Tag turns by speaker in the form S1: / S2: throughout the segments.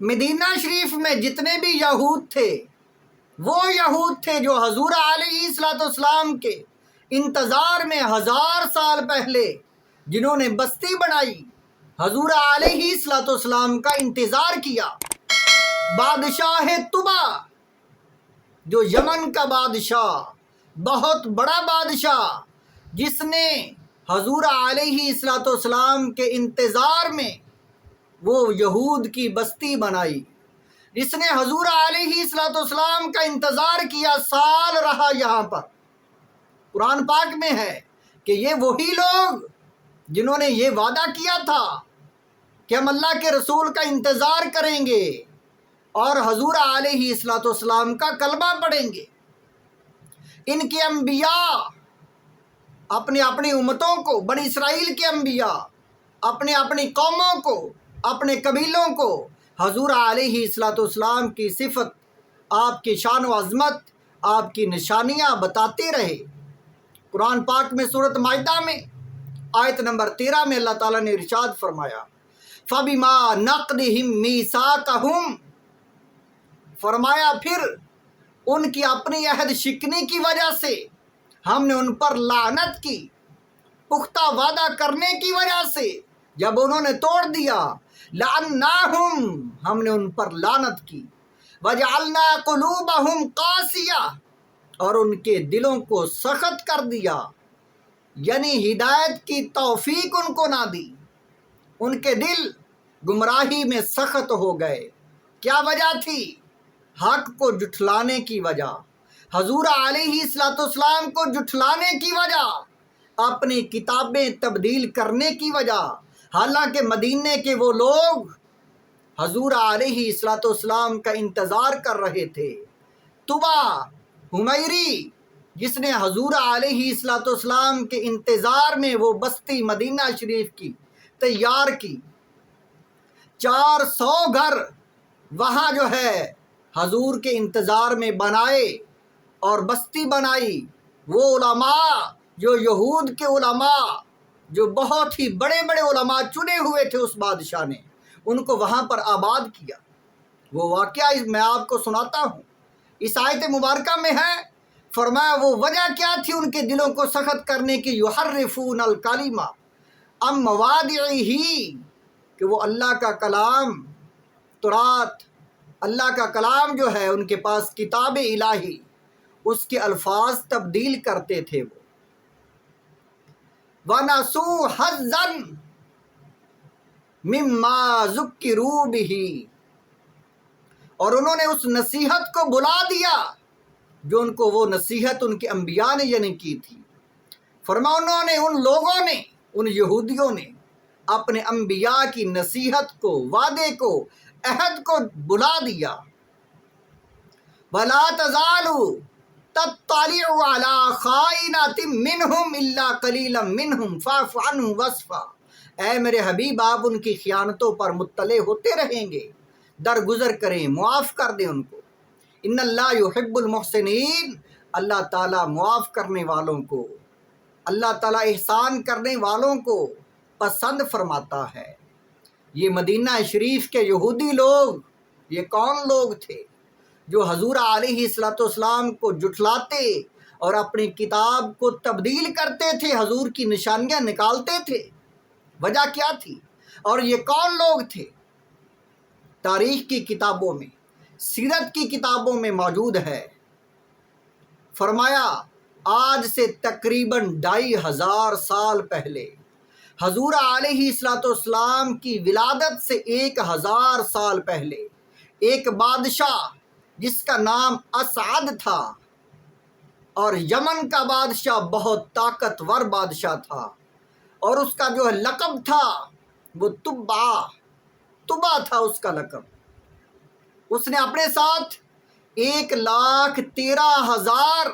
S1: مدینہ شریف میں جتنے بھی یہود تھے وہ یہود تھے جو حضور علیہ السلام کے انتظار میں 1000 سال پہلے جنہوں نے بستی بنائی، حضور علیہ السلام کا انتظار کیا۔ بادشاہ طبا جو یمن کا بادشاہ، بہت بڑا بادشاہ، جس نے حضور علیہ السلام کے انتظار میں وہ یہود کی بستی بنائی، جس نے حضور علیہ السلام کا انتظار کیا، سال رہا یہاں پر۔ قرآن پاک میں ہے کہ یہ وہی لوگ جنہوں نے یہ وعدہ کیا تھا کہ ہم اللہ کے رسول کا انتظار کریں گے اور حضور علیہ السلام کا کلمہ پڑھیں گے۔ ان کے انبیاء اپنی اپنی امتوں کو، بنی اسرائیل کے انبیاء اپنی اپنی قوموں کو، اپنے قبیلوں کو حضور علیہ السلام کی صفت، آپ کی شان و عظمت، آپ کی نشانیاں بتاتے رہے۔ قرآن پاک میں سورۃ مائدہ میں آیت نمبر 13 میں اللہ تعالیٰ نے ارشاد فرمایا، فَبِمَا نَقْضِهِمْ مِيثَاقَهُمْ، فرمایا پھر ان کی اپنی عہد شکنی کی وجہ سے ہم نے ان پر لعنت کی، پختہ وعدہ کرنے کی وجہ سے جب انہوں نے توڑ دیا، لعناہم، ہم نے ان پر لعنت کی، وجعلنا قلوبہم قاسیہ، اور ان کے دلوں کو سخت کر دیا، یعنی ہدایت کی توفیق ان کو نہ دی، ان کے دل گمراہی میں سخت ہو گئے۔ کیا وجہ تھی؟ حق کو جھٹلانے کی وجہ، حضور علیہ السلام کو جھٹلانے کی وجہ، اپنی کتابیں تبدیل کرنے کی وجہ۔ حالانکہ مدینے کے وہ لوگ حضور علیہ السلام کا انتظار کر رہے تھے۔ طبا حمیری جس نے حضور علیہ السلام کے انتظار میں وہ بستی مدینہ شریف کی تیار کی، 400 گھر وہاں جو ہے حضور کے انتظار میں بنائے اور بستی بنائی۔ وہ علماء جو یہود کے علماء، جو بہت ہی بڑے بڑے علماء چنے ہوئے تھے اس بادشاہ نے، ان کو وہاں پر آباد کیا۔ وہ واقعہ میں آپ کو سناتا ہوں، اس آیت مبارکہ میں ہے، فرمایا وہ وجہ کیا تھی ان کے دلوں کو سخت کرنے کی، یحرفون الکلمہ عن مواضعہ، کہ وہ اللہ کا کلام، تورات، اللہ کا کلام جو ہے ان کے پاس کتاب الہی، اس کے الفاظ تبدیل کرتے تھے وہ۔ وَنَسُوا حَظًّا مِمَّا ذُكِّرُوا بِهِ، اور انہوں نے اس نصیحت کو بلا دیا جو ان کو وہ نصیحت ان کے انبیاء نے یعنی کی تھی۔ فرمایا انہوں نے، ان لوگوں نے، ان یہودیوں نے اپنے انبیاء کی نصیحت کو، وعدے کو، عہد کو بلا دیا۔ وَلَا تَزَالُ تَطَّلِعُ عَلَىٰ خَائِنَةٍ مِّنْهُمْ إِلَّا قَلِيلًا مِّنْهُمْ فَاعْفُ عَنْهُمْ وَاصْفَحْ، اے میرے حبیب آپ ان کی خیانتوں پر مطلع ہوتے رہیں گے، درگزر کریں، معاف کر دیں ان کو۔ ان اللہ یحب المحسنین، اللہ تعالیٰ معاف کرنے والوں کو، اللہ تعالیٰ احسان کرنے والوں کو پسند فرماتا ہے۔ یہ مدینہ شریف کے یہودی لوگ، یہ کون لوگ تھے جو حضور علیہ السلام کو جھٹلاتے اور اپنی کتاب کو تبدیل کرتے تھے، حضور کی نشانیاں نکالتے تھے؟ وجہ کیا تھی؟ اور یہ کون لوگ تھے؟ تاریخ کی کتابوں میں، سیرت کی کتابوں میں موجود ہے۔ فرمایا آج سے تقریباً 2500 سال پہلے، حضور علیہ السلام کی ولادت سے 1000 سال پہلے، ایک بادشاہ جس کا نام اسعد تھا، اور یمن کا بادشاہ بہت طاقتور بادشاہ تھا، اور اس کا جو لقب تھا وہ طبا تھا اس کا لقب۔ اس نے اپنے ساتھ 1,13,000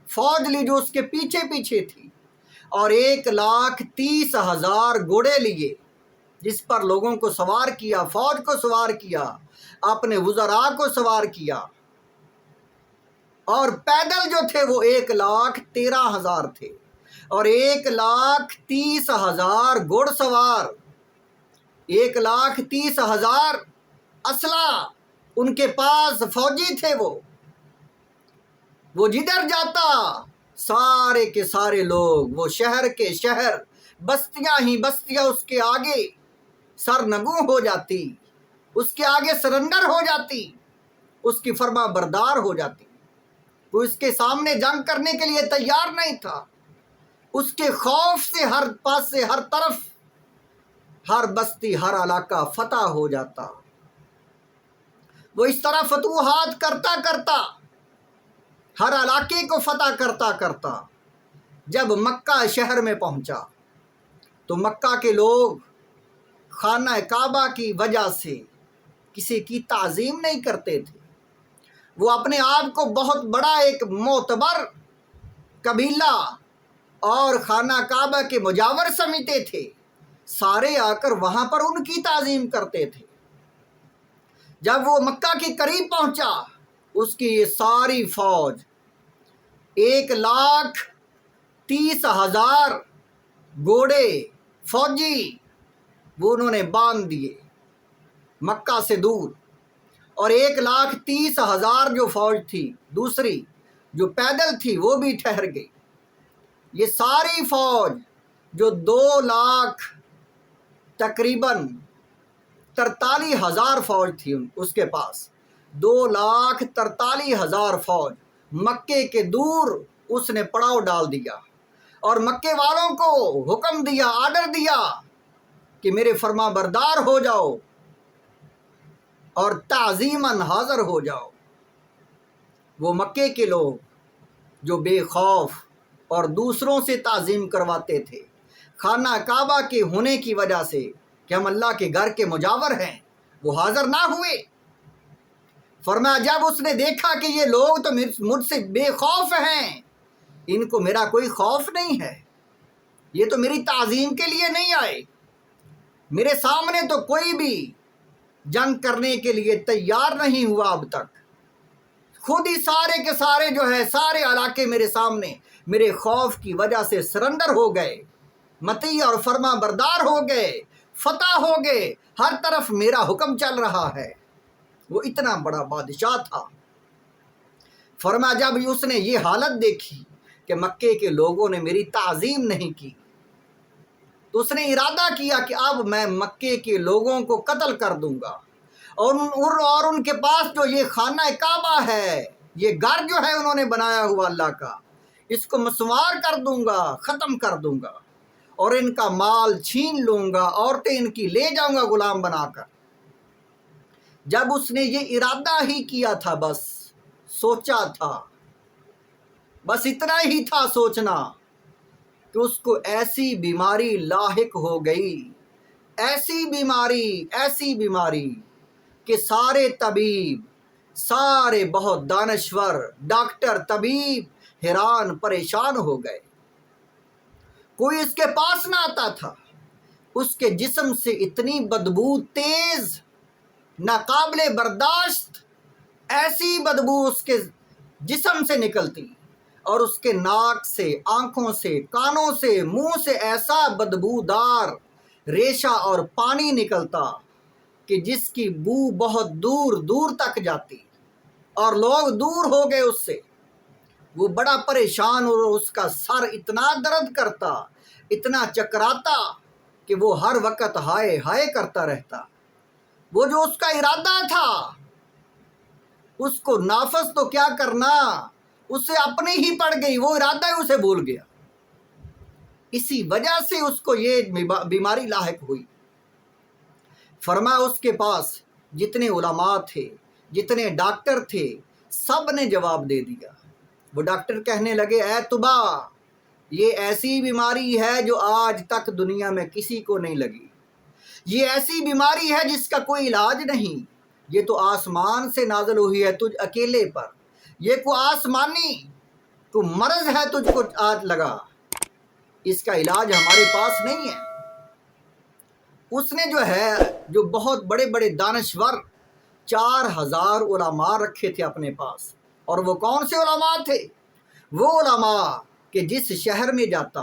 S1: فوج لی جو اس کے پیچھے پیچھے تھی، اور 1,30,000 گھوڑے لیے جس پر لوگوں کو سوار کیا، فوج کو سوار کیا، اپنے وزراء کو سوار کیا، اور پیدل جو تھے وہ 1,13,000 تھے، اور 1,30,000 گھوڑ سوار، 1,30,000 اسلحہ ان کے پاس، فوجی تھے وہ جدھر جاتا سارے کے سارے لوگ، وہ شہر کے شہر، بستیاں ہی بستیاں اس کے آگے سرنگوں ہو جاتی، اس کے آگے سرنڈر ہو جاتی، اس کی فرما بردار ہو جاتی۔ وہ اس کے سامنے جنگ کرنے کے لیے تیار نہیں تھا۔ اس کے خوف سے ہر پاس سے، ہر طرف، ہر بستی، ہر علاقہ فتح ہو جاتا۔ وہ اس طرح فتوحات کرتا کرتا ہر علاقے کو فتح کرتا کرتا جب مکہ شہر میں پہنچا تو مکہ کے لوگ خانہ کعبہ کی وجہ سے کسی کی تعظیم نہیں کرتے تھے۔ وہ اپنے آپ کو بہت بڑا ایک معتبر قبیلہ اور خانہ کعبہ کے مجاور سمجھتے تھے۔ سارے آ کر وہاں پر ان کی تعظیم کرتے تھے۔ جب وہ مکہ کے قریب پہنچا، اس کی یہ ساری فوج 1,30,000 گھوڑے فوجی وہ انہوں نے باندھ دیے مکہ سے دور، اور 1,30,000 جو فوج تھی دوسری جو پیدل تھی وہ بھی ٹھہر گئی۔ یہ ساری فوج جو 2,00,000 تقریباً 43,000 فوج تھی اس کے پاس، 2,43,000 فوج مکے کے دور اس نے پڑاؤ ڈال دیا، اور مکے والوں کو حکم دیا، آرڈر دیا کہ میرے فرما بردار ہو جاؤ اور تعظیماً حاضر ہو جاؤ۔ وہ مکے کے لوگ جو بے خوف اور دوسروں سے تعظیم کرواتے تھے خانہ کعبہ کے ہونے کی وجہ سے کہ ہم اللہ کے گھر کے مجاور ہیں، وہ حاضر نہ ہوئے۔ فرمایا جب اس نے دیکھا کہ یہ لوگ تو مجھ سے بے خوف ہیں، ان کو میرا کوئی خوف نہیں ہے، یہ تو میری تعظیم کے لیے نہیں آئے، میرے سامنے تو کوئی بھی جنگ کرنے کے لیے تیار نہیں ہوا اب تک، خود ہی سارے کے سارے جو ہے سارے علاقے میرے سامنے میرے خوف کی وجہ سے سرنڈر ہو گئے، مطیع اور فرما بردار ہو گئے، فتح ہو گئے، ہر طرف میرا حکم چل رہا ہے۔ وہ اتنا بڑا بادشاہ تھا۔ فرمایا جب اس نے یہ حالت دیکھی کہ مکے کے لوگوں نے میری تعظیم نہیں کی تو اس نے ارادہ کیا کہ اب میں مکے کے لوگوں کو قتل کر دوں گا، اور ان کے پاس جو یہ خانہ کعبہ ہے، یہ گھر جو ہے انہوں نے بنایا ہوا اللہ کا، اس کو مسمار کر دوں گا، ختم کر دوں گا، اور ان کا مال چھین لوں گا، عورتیں ان کی لے جاؤں گا غلام بنا کر۔ جب اس نے یہ ارادہ ہی کیا تھا، بس سوچا تھا، بس اتنا ہی تھا سوچنا کہ اس کو ایسی بیماری لاحق ہو گئی، ایسی بیماری کہ سارے طبیب، سارے بہت دانشور ڈاکٹر طبیب حیران پریشان ہو گئے۔ کوئی اس کے پاس نہ آتا تھا، اس کے جسم سے اتنی بدبو تیز، ناقابل برداشت ایسی بدبو اس کے جسم سے نکلتی، اور اس کے ناک سے، آنکھوں سے، کانوں سے، منہ سے ایسا بدبودار ریشہ اور پانی نکلتا کہ جس کی بو بہت دور دور تک جاتی، اور لوگ دور ہو گئے اس سے۔ وہ بڑا پریشان، اور اس کا سر اتنا درد کرتا، اتنا چکراتا کہ وہ ہر وقت ہائے ہائے کرتا رہتا۔ وہ جو اس کا ارادہ تھا اس کو نافذ تو کیا کرنا، اسے اپنی ہی پڑ گئی، وہ ارادہ ہی اسے بھول گیا۔ اسی وجہ سے اس کو یہ بیماری لاحق ہوئی۔ فرمایا اس کے پاس جتنے علماء تھے، جتنے ڈاکٹر تھے، سب نے جواب دے دیا۔ وہ ڈاکٹر کہنے لگے، اے طبا، یہ ایسی بیماری ہے جو آج تک دنیا میں کسی کو نہیں لگی، یہ ایسی بیماری ہے جس کا کوئی علاج نہیں، یہ تو آسمان سے نازل ہوئی ہے تجھ اکیلے پر، یہ کوئی آسمانی کوئی مرض ہے تجھ کو آج لگا، اس کا علاج ہمارے پاس نہیں ہے۔ اس نے جو بہت بڑے بڑے دانشور 4,000 علماء رکھے تھے اپنے پاس، اور وہ کون سے علماء تھے؟ وہ علماء کہ جس شہر میں جاتا،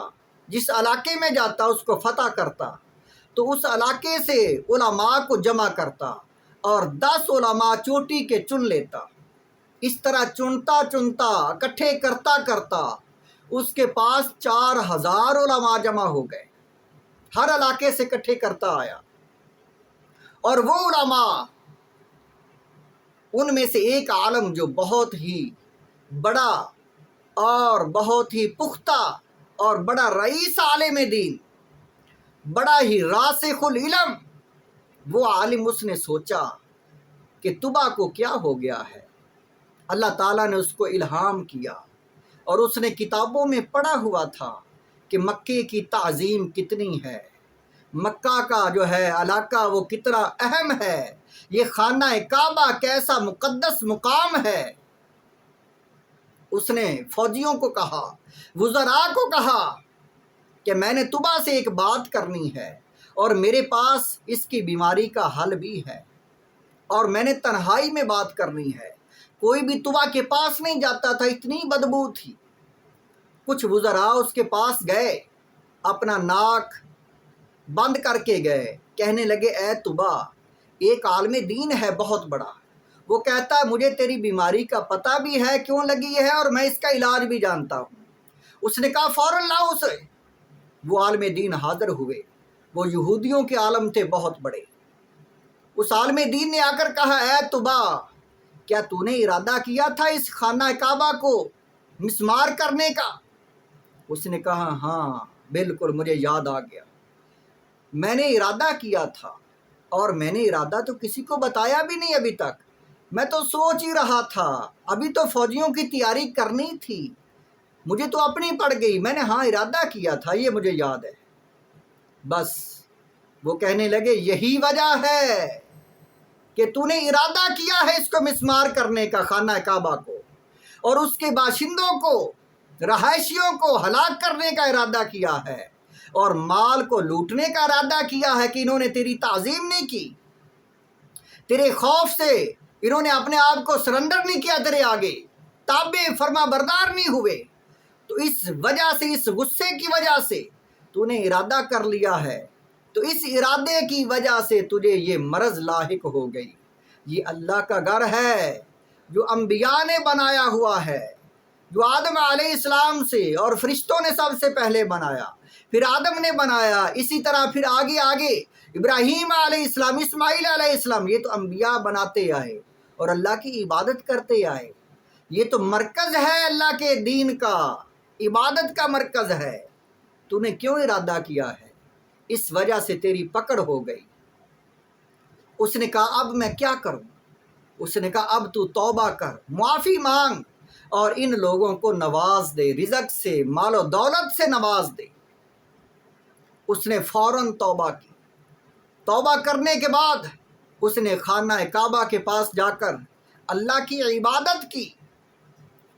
S1: جس علاقے میں جاتا، اس کو فتح کرتا تو اس علاقے سے علماء کو جمع کرتا، اور 10 علماء چوٹی کے چن لیتا۔ اس طرح چنتا چنتا اکٹھے کرتا کرتا اس کے پاس 4000 علماء جمع ہو گئے، ہر علاقے سے اکٹھے کرتا آیا۔ اور وہ علماء، ان میں سے ایک عالم جو بہت ہی بڑا اور بہت ہی پختہ اور بڑا رئیس عالم دین، بڑا ہی راسخ العلم، وہ عالم، اس نے سوچا کہ طبا کو کیا ہو گیا ہے۔ اللہ تعالیٰ نے اس کو الہام کیا اور اس نے کتابوں میں پڑھا ہوا تھا کہ مکے کی تعظیم کتنی ہے، مکہ کا جو ہے علاقہ وہ کتنا اہم ہے، یہ خانہ کعبہ کیسا مقدس مقام ہے۔ اس نے فوجیوں کو کہا، وزراء کو کہا کہ میں نے طبا سے ایک بات کرنی ہے اور میرے پاس اس کی بیماری کا حل بھی ہے، اور میں نے تنہائی میں بات کرنی ہے۔ کوئی بھی طبا کے پاس نہیں جاتا تھا، اتنی بدبو تھی۔ کچھ وزراء اس کے پاس گئے، اپنا ناک بند کر کے گئے، کہنے لگے اے طبا، ایک عالم دین ہے بہت بڑا، وہ کہتا ہے مجھے تیری بیماری کا پتہ بھی ہے کیوں لگی ہے اور میں اس کا علاج بھی جانتا ہوں۔ اس نے کہا فوراً لاؤ اسے۔ وہ عالم دین حاضر ہوئے، وہ یہودیوں کے عالم تھے بہت بڑے۔ اس عالم دین نے آ کر کہا اے طبا، کیا تو نے ارادہ کیا تھا اس خانہ کعبہ کو مسمار کرنے کا؟ اس نے کہا ہاں بالکل، مجھے یاد آ گیا، میں نے ارادہ کیا تھا، اور میں نے ارادہ تو کسی کو بتایا بھی نہیں ابھی تک، میں تو سوچ ہی رہا تھا، ابھی تو فوجیوں کی تیاری کرنی تھی، مجھے تو اپنی پڑ گئی، میں نے ہاں ارادہ کیا تھا، یہ مجھے یاد ہے۔ بس وہ کہنے لگے یہی وجہ ہے کہ تو نے ارادہ کیا ہے اس کو مسمار کرنے کا، خانہ کعبہ کو، اور اس کے باشندوں کو، رہائشیوں کو ہلاک کرنے کا ارادہ کیا ہے، اور مال کو لوٹنے کا ارادہ کیا ہے کہ انہوں نے تیری تعظیم نہیں کی، تیرے خوف سے انہوں نے اپنے آپ کو سرنڈر نہیں کیا تیرے آگے، تابع فرما بردار نہیں ہوئے، تو اس وجہ سے، اس غصے کی وجہ سے تو نے ارادہ کر لیا ہے، تو اس ارادے کی وجہ سے تجھے یہ مرض لاحق ہو گئی۔ یہ اللہ کا گھر ہے جو انبیاء نے بنایا ہوا ہے، جو آدم علیہ السلام سے اور فرشتوں نے سب سے پہلے بنایا، پھر آدم نے بنایا، اسی طرح پھر آگے آگے ابراہیم علیہ السلام، اسماعیل علیہ السلام، یہ تو انبیاء بناتے آئے اور اللہ کی عبادت کرتے آئے۔ یہ تو مرکز ہے اللہ کے دین کا، عبادت کا مرکز ہے۔ تو نے کیوں ارادہ کیا ہے؟ اس وجہ سے تیری پکڑ ہو گئی۔ اس نے کہا اب میں کیا کروں؟ اس نے کہا اب تو توبہ کر، معافی مانگ، اور ان لوگوں کو نواز دے، رزق سے، مال و دولت سے نواز دے۔ اس نے فوراً توبہ کی۔ توبہ کرنے کے بعد اس نے خانہ کعبہ کے پاس جا کر اللہ کی عبادت کی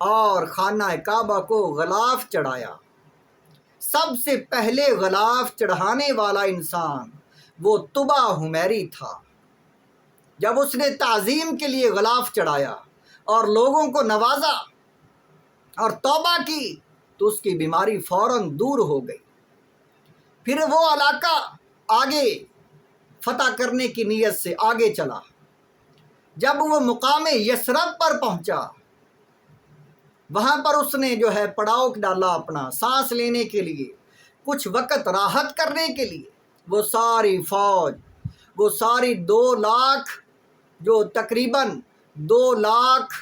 S1: اور خانہ کعبہ کو غلاف چڑھایا۔ سب سے پہلے غلاف چڑھانے والا انسان وہ طبا حمیری تھا۔ جب اس نے تعظیم کے لیے غلاف چڑھایا اور لوگوں کو نوازا اور توبہ کی تو اس کی بیماری فوراً دور ہو گئی۔ پھر وہ علاقہ آگے فتح کرنے کی نیت سے آگے چلا۔ جب وہ مقام یثرب پر پہنچا، وہاں پر اس نے جو ہے پڑاؤ ڈالا اپنا سانس لینے کے لیے، کچھ وقت راحت کرنے کے لیے۔ وہ ساری فوج، وہ ساری 2 لاکھ، جو تقریباً 2 لاکھ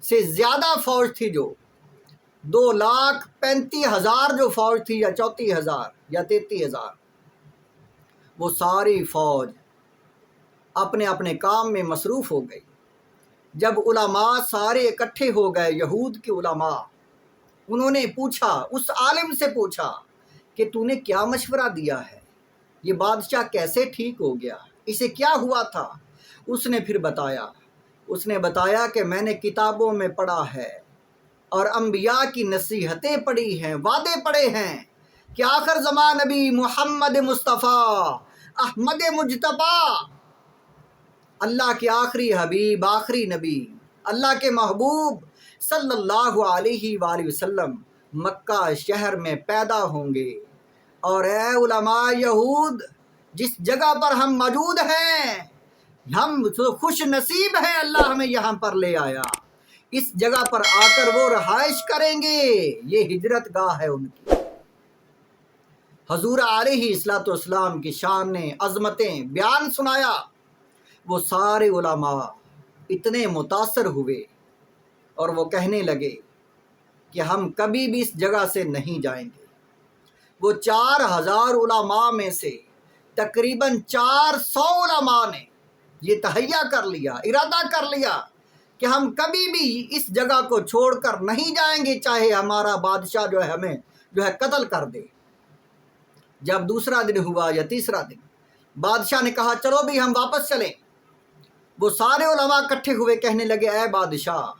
S1: سے زیادہ فوج تھی، جو 2,35,000 جو فوج تھی، یا 34,000 یا 33,000، وہ ساری فوج اپنے اپنے کام میں مصروف ہو گئی۔ جب علماء سارے اکٹھے ہو گئے، یہود کے علماء، انہوں نے پوچھا، اس عالم سے پوچھا کہ تو نے کیا مشورہ دیا ہے، یہ بادشاہ کیسے ٹھیک ہو گیا، اسے کیا ہوا تھا؟ اس نے پھر بتایا، اس نے بتایا کہ میں نے کتابوں میں پڑھا ہے اور انبیاء کی نصیحتیں پڑھی ہیں، وعدے پڑھے ہیں کہ آخر زمان نبی محمد مصطفیٰ احمد مجتبیٰ، اللہ کے آخری حبیب، آخری نبی، اللہ کے محبوب صلی اللہ علیہ وآلہ وسلم مکہ شہر میں پیدا ہوں گے۔ اور اے علماء یہود، جس جگہ پر ہم موجود ہیں، ہم تو خوش نصیب ہیں، اللہ ہمیں یہاں پر لے آیا، اس جگہ پر آ کر وہ رہائش کریں گے، یہ ہجرت گاہ ہے ان کی۔ حضور علیہ الصلوۃ والسلام کی شان عظمتیں بیان سنایا، وہ سارے علماء اتنے متاثر ہوئے اور وہ کہنے لگے کہ ہم کبھی بھی اس جگہ سے نہیں جائیں گے۔ وہ 4000 علماء میں سے تقریباً 400 علماء نے یہ تہیہ کر لیا، ارادہ کر لیا کہ ہم کبھی بھی اس جگہ کو چھوڑ کر نہیں جائیں گے، چاہے ہمارا بادشاہ ہمیں قتل کر دے۔ جب دوسرا دن ہوا یا تیسرا دن، بادشاہ نے کہا چلو بھی ہم واپس چلیں۔ وہ سارے علماء اکٹھے ہوئے، کہنے لگے اے بادشاہ،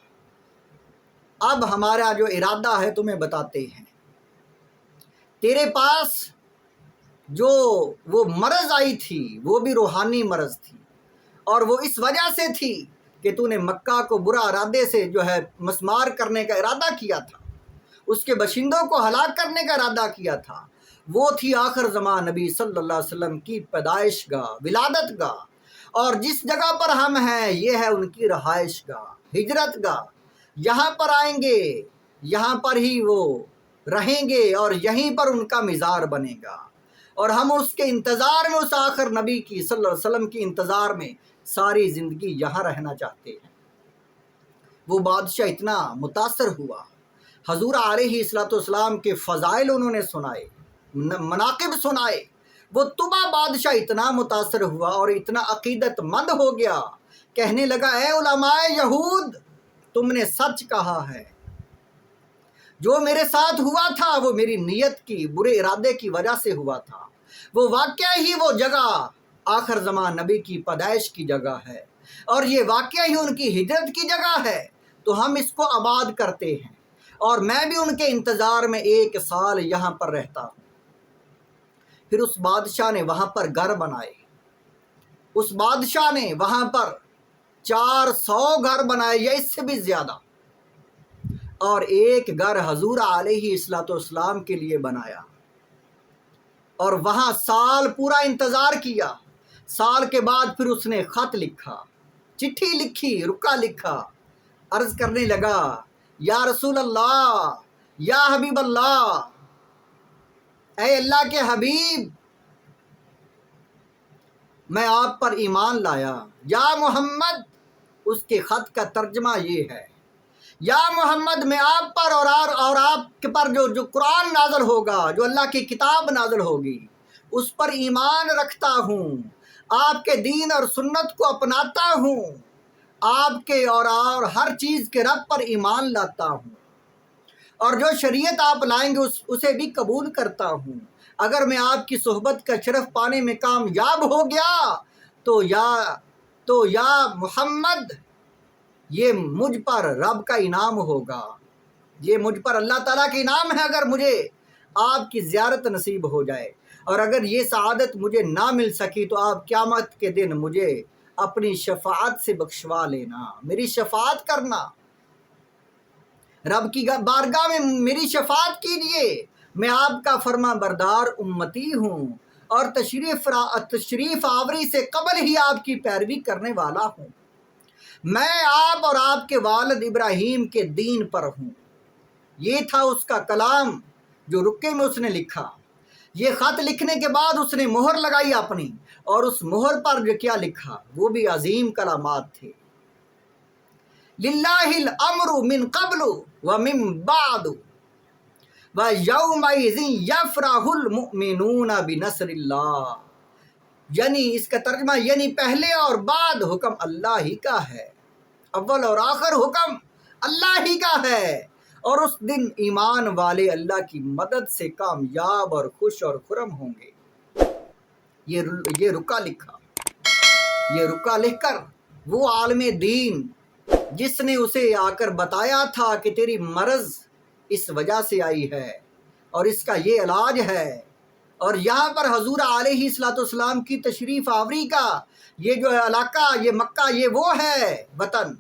S1: اب ہمارا جو ارادہ ہے تمہیں بتاتے ہیں۔ تیرے پاس جو وہ مرض آئی تھی وہ بھی روحانی مرض تھی، اور وہ اس وجہ سے تھی کہ تو نے مکہ کو برا ارادے سے مسمار کرنے کا ارادہ کیا تھا، اس کے باشندوں کو ہلاک کرنے کا ارادہ کیا تھا۔ وہ تھی آخر زمان نبی صلی اللہ علیہ وسلم کی پیدائش گاہ، ولادت گاہ، اور جس جگہ پر ہم ہیں یہ ہے ان کی رہائش گاہ، ہجرت گاہ۔ یہاں پر آئیں گے، یہاں پر ہی وہ رہیں گے اور یہیں پر ان کا مزار بنے گا، اور ہم اس کے انتظار میں، اس آخر نبی کی صلی اللہ علیہ وسلم کی انتظار میں ساری زندگی یہاں رہنا چاہتے ہیں۔ وہ بادشاہ اتنا متاثر ہوا، حضور علیہ الصلوۃ والسلام کے فضائل انہوں نے سنائے، مناقب سنائے۔ وہ طبع بادشاہ اتنا متاثر ہوا اور اتنا عقیدت مند ہو گیا، کہنے لگا اے علماء یہود، تم نے سچ کہا ہے، جو میرے ساتھ ہوا تھا وہ میری نیت کی، برے ارادے کی وجہ سے ہوا تھا۔ وہ واقعہ ہی وہ جگہ آخر زمان نبی کی پیدائش کی جگہ ہے، اور یہ واقعہ ہی ان کی ہجرت کی جگہ ہے، تو ہم اس کو آباد کرتے ہیں، اور میں بھی ان کے انتظار میں 1 سال یہاں پر رہتا ہوں۔ پھر اس بادشاہ نے وہاں پر گھر بنائے، اس بادشاہ نے وہاں پر 400 گھر بنائے یا اس سے بھی زیادہ، اور ایک گھر حضور علیہ الصلوۃ والسلام کے لیے بنایا، اور وہاں سال پورا انتظار کیا۔ سال کے بعد پھر اس نے خط لکھا، چٹھی لکھی، رکا لکھا، عرض کرنے لگا یا رسول اللہ، یا حبیب اللہ، اے اللہ کے حبیب، میں آپ پر ایمان لایا، یا محمد۔ اس کے خط کا ترجمہ یہ ہے، یا محمد، میں آپ پر اور آپ کے پر جو قرآن نازل ہوگا، جو اللہ کی کتاب نازل ہوگی، اس پر ایمان رکھتا ہوں، آپ کے دین اور سنت کو اپناتا ہوں، آپ کے اور ہر چیز کے رب پر ایمان لاتا ہوں، اور جو شریعت آپ لائیں گے اسے بھی قبول کرتا ہوں۔ اگر میں آپ کی صحبت کا شرف پانے میں کامیاب ہو گیا تو یا محمد، یہ مجھ پر رب کا انعام ہوگا، یہ مجھ پر اللہ تعالیٰ کا انعام ہے اگر مجھے آپ کی زیارت نصیب ہو جائے، اور اگر یہ سعادت مجھے نہ مل سکی تو آپ قیامت کے دن مجھے اپنی شفاعت سے بخشوا لینا، میری شفاعت کرنا، رب کی بارگاہ میں میری شفاعت کیجیے، میں آپ کا فرما بردار امتی ہوں، اور تشریف آوری سے قبل ہی آپ کی پیروی کرنے والا ہوں، میں آپ اور آپ کے والد ابراہیم کے دین پر ہوں۔ یہ تھا اس کا کلام جو رکے میں اس نے لکھا۔ یہ خط لکھنے کے بعد اس نے مہر لگائی اپنی، اور اس مہر پر جو کیا لکھا وہ بھی عظیم کلمات تھے، للہ الامر من قبل ومن بعد ویومئذ یفرح المؤمنون بنصر اللہ، یعنی اس کا ترجمہ یعنی پہلے اور بعد حکم اللہ ہی کا ہے، اول اور آخر حکم اللہ ہی کا ہے، اور اس دن ایمان والے اللہ کی مدد سے کامیاب اور خوش اور خرم ہوں گے۔ یہ رکا لکھا، یہ رکا لکھ کر وہ عالم دین جس نے اسے آ کر بتایا تھا کہ تیری مرض اس وجہ سے آئی ہے اور اس کا یہ علاج ہے، اور یہاں پر حضور علیہ الصلوۃ والسلام کی تشریف آوری کا یہ جو علاقہ، یہ مکہ، یہ وہ ہے وطن،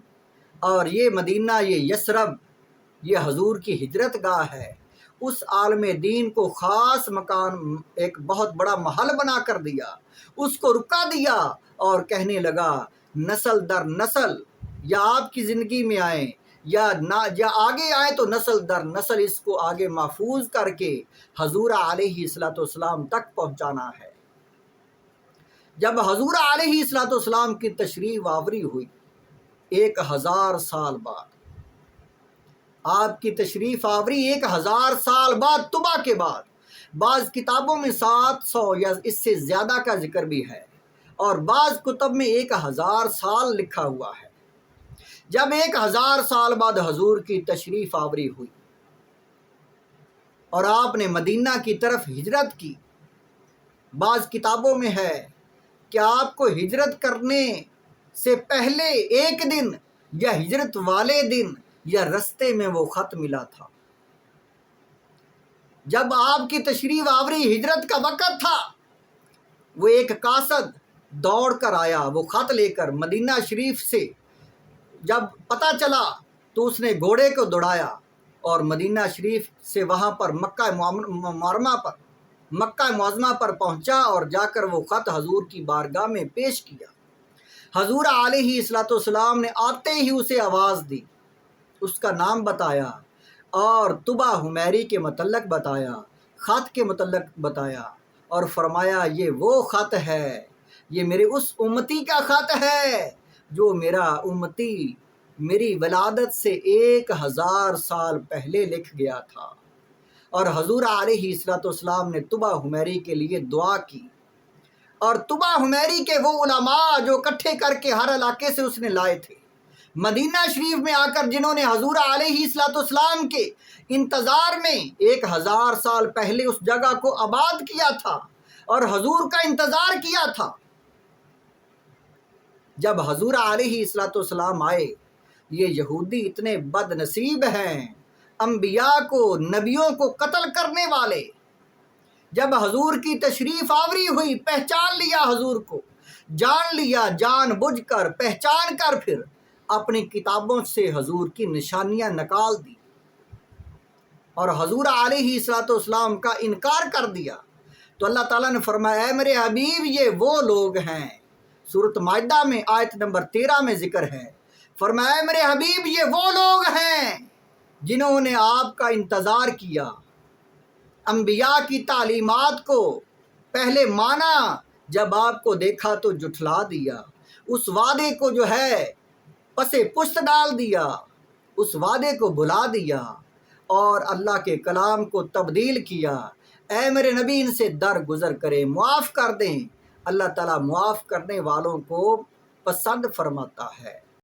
S1: اور یہ مدینہ، یہ یثرب، یہ حضور کی ہجرت گاہ ہے۔ اس عالم دین کو خاص مکان، ایک بہت بڑا محل بنا کر دیا، اس کو رکا دیا اور کہنے لگا نسل در نسل یا آپ کی زندگی میں آئیں یا آگے آئیں تو نسل در نسل اس کو آگے محفوظ کر کے حضور علیہ الصلوۃ والسلام تک پہنچانا ہے۔ جب حضور علیہ الصلوۃ والسلام کی تشریف آوری ہوئی 1000 سال بعد، آپ کی تشریف آوری 1000 سال بعد، طبع کے بعد، بعض کتابوں میں 700 یا اس سے زیادہ کا ذکر بھی ہے، اور بعض کتب میں 1000 سال لکھا ہوا ہے۔ جب 1000 سال بعد حضور کی تشریف آوری ہوئی اور آپ نے مدینہ کی طرف ہجرت کی، بعض کتابوں میں ہے کہ آپ کو ہجرت کرنے سے پہلے ایک دن یا ہجرت والے دن یا رستے میں وہ خط ملا تھا۔ جب آپ کی تشریف آوری ہجرت کا وقت تھا، وہ ایک قاصد دوڑ کر آیا، وہ خط لے کر مدینہ شریف سے جب پتہ چلا تو اس نے گھوڑے کو دوڑایا اور مدینہ شریف سے وہاں پر مکہ معظمہ پر پہنچا اور جا کر وہ خط حضور کی بارگاہ میں پیش کیا۔ حضور علیہ الصلوۃ والسلام نے آتے ہی اسے آواز دی، اس کا نام بتایا اور طبع حمیری کے متعلق بتایا، خط کے متعلق بتایا، اور فرمایا یہ وہ خط ہے، یہ میرے اس امتی کا خط ہے جو میرا امتی میری ولادت سے 1000 سال پہلے لکھ گیا تھا۔ اور حضور علیہ الصلوۃ والسلام نے طبع حمیری کے لیے دعا کی، اور طبع حمیری کے وہ علماء جو اکٹھے کر کے ہر علاقے سے اس نے لائے تھے، مدینہ شریف میں آ کر جنہوں نے حضور علیہ الصلوۃ والسلام کے انتظار میں 1000 سال پہلے اس جگہ کو آباد کیا تھا اور حضور کا انتظار کیا تھا، جب حضور علیہ الصلوۃ والسلام آئے، یہ یہودی اتنے بد نصیب ہیں، انبیاء کو، نبیوں کو قتل کرنے والے، جب حضور کی تشریف آوری ہوئی پہچان لیا، حضور کو جان لیا، جان بوجھ کر پہچان کر پھر اپنی کتابوں سے حضور کی نشانیاں نکال دی اور حضور علیہ الصلوۃ والسلام کا انکار کر دیا، تو اللہ تعالیٰ نے فرمایا اے میرے حبیب یہ وہ لوگ ہیں، سورۃ مائدہ میں آیت نمبر 13 میں ذکر ہے، فرمایا اے میرے حبیب یہ وہ لوگ ہیں جنہوں نے آپ کا انتظار کیا، انبیاء کی تعلیمات کو پہلے مانا، جب آپ کو دیکھا تو جھٹلا دیا، اس وعدے کو جو ہے پسے پشت ڈال دیا، اس وعدے کو بھلا دیا اور اللہ کے کلام کو تبدیل کیا۔ اے میرے نبی ان سے درگزر کریں، معاف کر دیں، اللہ تعالیٰ معاف کرنے والوں کو پسند فرماتا ہے۔